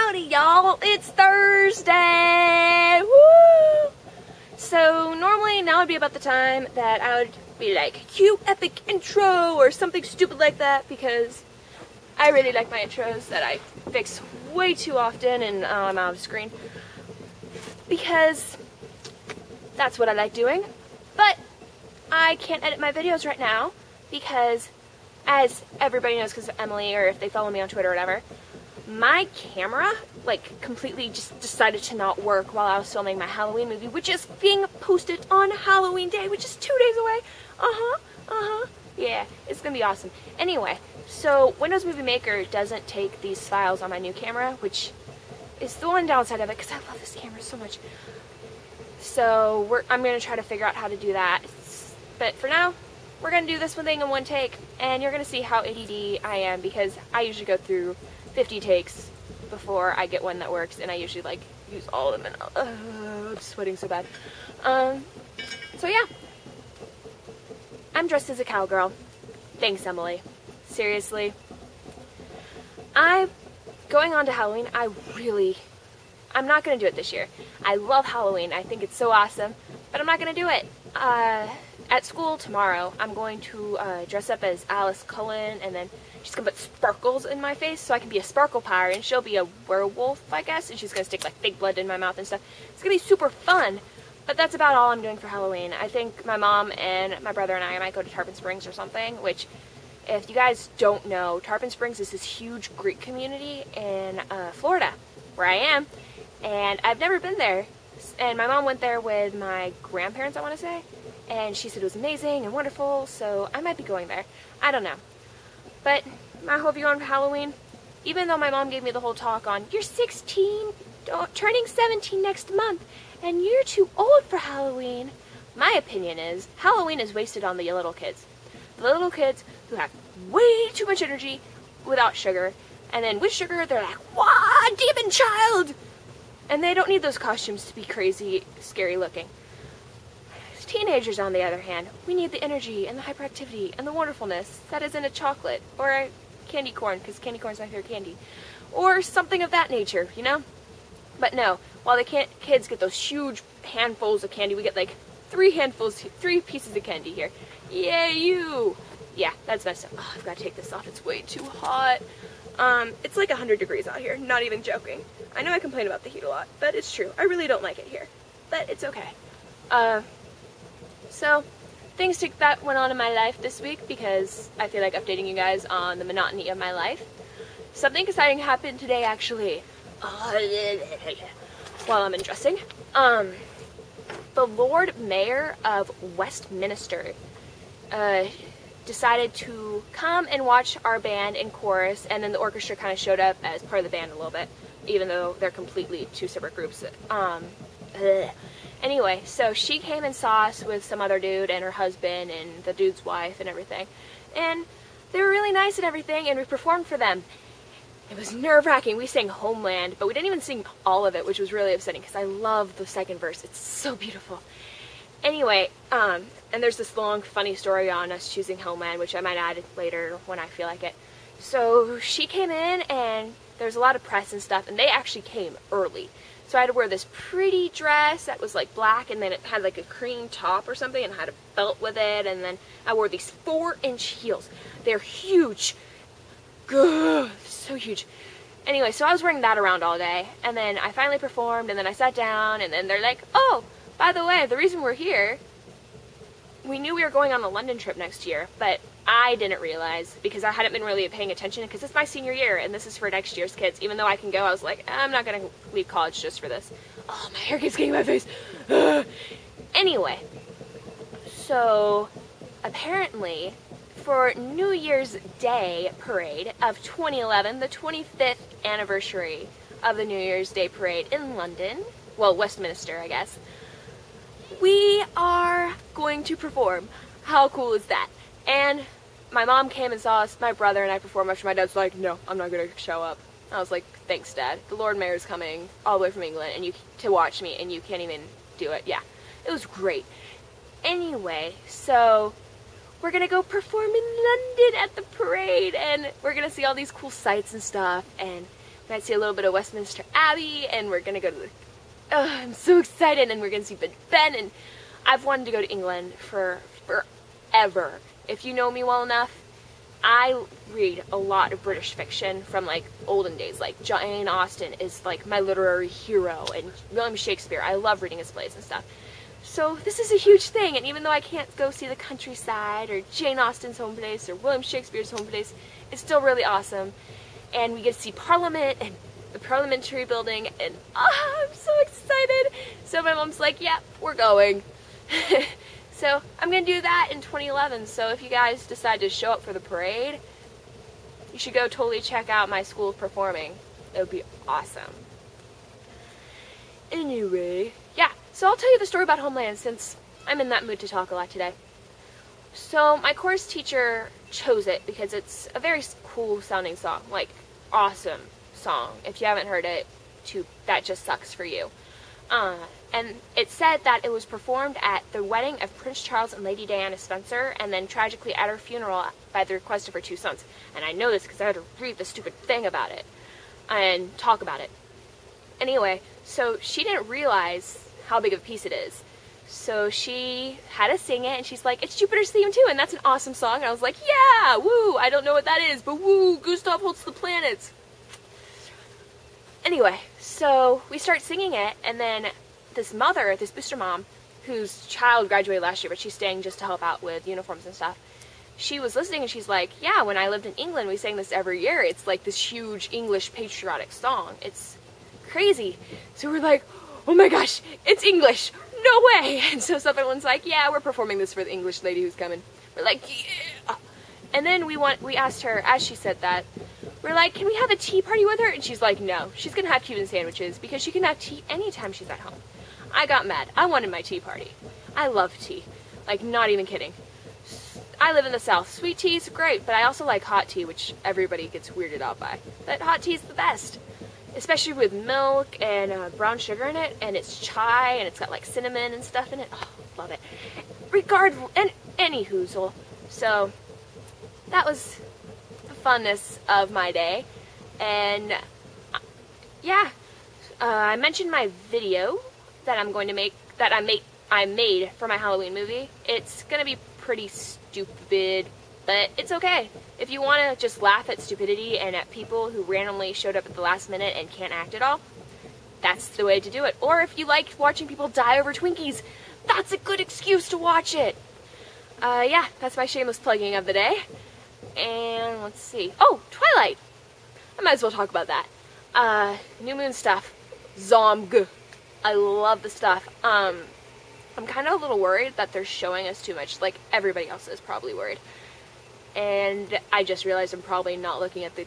Howdy y'all, it's Thursday! Woo! So normally now would be about the time that I would be like, cue epic intro or something stupid like that, because I really like my intros that I fix way too often and I'm out of screen. Because that's what I like doing. But I can't edit my videos right now because, as everybody knows because of Emily, or if they follow me on Twitter or whatever, my camera like completely just decided to not work while I was filming my Halloween movie, which is being posted on Halloween Day, which is 2 days away. Yeah, it's gonna be awesome. Anyway, so Windows Movie Maker doesn't take these files on my new camera, which is the one downside of it because I love this camera so much. So I'm gonna try to figure out how to do that. But for now, we're gonna do this one thing in one take, and you're gonna see how ADD I am because I usually go through 50 takes before I get one that works, and I usually like use all of them, and I'm sweating so bad. So yeah, I'm dressed as a cowgirl. Thanks, Emily. Seriously. Going on to Halloween, I'm not gonna do it this year. I love Halloween, I think it's so awesome, but I'm not gonna do it. At school tomorrow, I'm going to dress up as Alice Cullen, and then she's gonna put sparkles in my face so I can be a sparkle pyre, and she'll be a werewolf, I guess, and she's gonna stick like fake blood in my mouth and stuff. It's gonna be super fun, but that's about all I'm doing for Halloween. I think my mom and my brother and I might go to Tarpon Springs or something, which, if you guys don't know, Tarpon Springs is this huge Greek community in Florida, where I am, and I've never been there. And my mom went there with my grandparents, I want to say, and she said it was amazing and wonderful, so I might be going there. I don't know. But I hope you're going for Halloween. Even though my mom gave me the whole talk on, you're 16, turning 17 next month, and you're too old for Halloween. My opinion is, Halloween is wasted on the little kids. The little kids who have way too much energy without sugar, and then with sugar, they're like, wah, demon child! And they don't need those costumes to be crazy, scary looking. Teenagers, on the other hand, we need the energy and the hyperactivity and the wonderfulness that is in a chocolate or a candy corn, because candy corn is my favorite candy, or something of that nature, you know? But no, while the kids get those huge handfuls of candy, we get like 3 pieces of candy here. Yeah, Yeah, that's messed up. Oh, I've got to take this off. It's way too hot. It's like 100 degrees out here, not even joking. I know I complain about the heat a lot, but it's true. I really don't like it here, but it's okay. So, things that went on in my life this week because I feel like updating you guys on the monotony of my life. Something exciting happened today, actually. While I'm undressing. The Lord Mayor of Westminster decided to come and watch our band in chorus, and then the orchestra kind of showed up as part of the band a little bit, even though they're completely 2 separate groups. Anyway, so she came and saw us with some other dude and her husband and the dude's wife and everything. And they were really nice and everything, and we performed for them. It was nerve-wracking. We sang Homeland, but we didn't even sing all of it, which was really upsetting because I love the second verse. It's so beautiful. Anyway, and there's this long, funny story on us choosing Homeland, which I might add later when I feel like it. So she came in, and there's a lot of press and stuff, and they actually came early. So I had to wear this pretty dress that was like black, and then it had like a cream top or something, and had a belt with it, and then I wore these 4-inch heels. They're huge. Gah, so huge. Anyway, so I was wearing that around all day, and then I finally performed, and then I sat down, and then they're like, oh, by the way, the reason we're here, we knew we were going on a London trip next year, but I didn't realize because I hadn't been really paying attention because it's my senior year and this is for next year's kids. Even though I can go, I was like, I'm not going to leave college just for this. Oh, my hair keeps getting in my face. Anyway, so apparently for New Year's Day parade of 2011, the 25th anniversary of the New Year's Day parade in London, well, Westminster, I guess, we are going to perform. How cool is that? And my mom came and saw us, my brother and I perform after my dad's like, no, I'm not going to show up. I was like, thanks, Dad. The Lord Mayor's coming all the way from England and to watch me, and you can't even do it. Yeah, it was great. Anyway, so we're going to go perform in London at the parade, and we're going to see all these cool sights and stuff, and might see a little bit of Westminster Abbey, and we're gonna go to the, I'm so excited, and we're gonna see Big Ben, and I've wanted to go to England for forever. If you know me well enough, I read a lot of British fiction from like olden days. Like Jane Austen is like my literary hero, and William Shakespeare. I love reading his plays and stuff. So this is a huge thing, and even though I can't go see the countryside or Jane Austen's home place or William Shakespeare's home place, it's still really awesome. And we get to see Parliament and the Parliamentary Building, and I'm so excited. So my mom's like, yeah, we're going. So I'm going to do that in 2011, so if you guys decide to show up for the parade, you should go totally check out my school performing. It would be awesome. Anyway, yeah, so I'll tell you the story about Homeland since I'm in that mood to talk a lot today. So my course teacher chose it because it's a very cool sounding song, like awesome song. If you haven't heard it, that just sucks for you. And it said that it was performed at the wedding of Prince Charles and Lady Diana Spencer, and then tragically at her funeral by the request of her two sons. And I know this because I had to read the stupid thing about it and talk about it. Anyway, so she didn't realize how big of a piece it is. So she had us sing it, and she's like, it's Jupiter's theme too, and that's an awesome song. And I was like, yeah, woo, I don't know what that is, but woo, Gustav holds the planets. Anyway, so we start singing it, and then this mother, this booster mom, whose child graduated last year, but she's staying just to help out with uniforms and stuff, she was listening, and she's like, yeah, when I lived in England, we sang this every year. It's like this huge English patriotic song. It's crazy. So we're like, oh my gosh, it's English. No way. And so someone's like, yeah, we're performing this for the English lady who's coming. We're like, yeah. And then we asked her, as she said that, we're like, can we have a tea party with her? And she's like, no, she's gonna have Cuban sandwiches because she can have tea anytime she's at home. I got mad. I wanted my tea party. I love tea. Like, not even kidding. I live in the South. Sweet tea is great, but I also like hot tea, which everybody gets weirded out by. But hot tea is the best. Especially with milk and brown sugar in it, and it's chai, and it's got like cinnamon and stuff in it. Oh, love it. Any hoozle. So, that was the funness of my day. And, yeah. I mentioned my video that I'm going to make, that I made for my Halloween movie. It's gonna be pretty stupid, but it's okay. If you want to just laugh at stupidity and at people who randomly showed up at the last minute and can't act at all, that's the way to do it. Or if you like watching people die over Twinkies, that's a good excuse to watch it. Yeah, that's my shameless plugging of the day. And let's see. Oh, Twilight! I might as well talk about that. New Moon stuff. Zomg. I love the stuff. I'm kind of a little worried that they're showing us too much, like everybody else is probably worried. And I just realized I'm probably not looking at the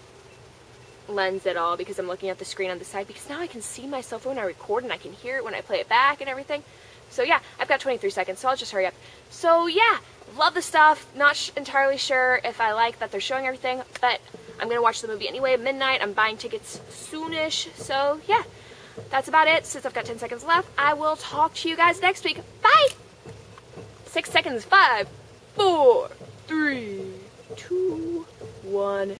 lens at all because I'm looking at the screen on the side, because now I can see myself when I record and I can hear it when I play it back and everything. So yeah, I've got 23 seconds, so I'll just hurry up. So yeah, love the stuff. Not entirely sure if I like that they're showing everything, but I'm going to watch the movie anyway at midnight. I'm buying tickets soonish, so yeah. That's about it. Since I've got 10 seconds left, I will talk to you guys next week. Bye! 6 seconds. 5, 4, 3, 2, 1.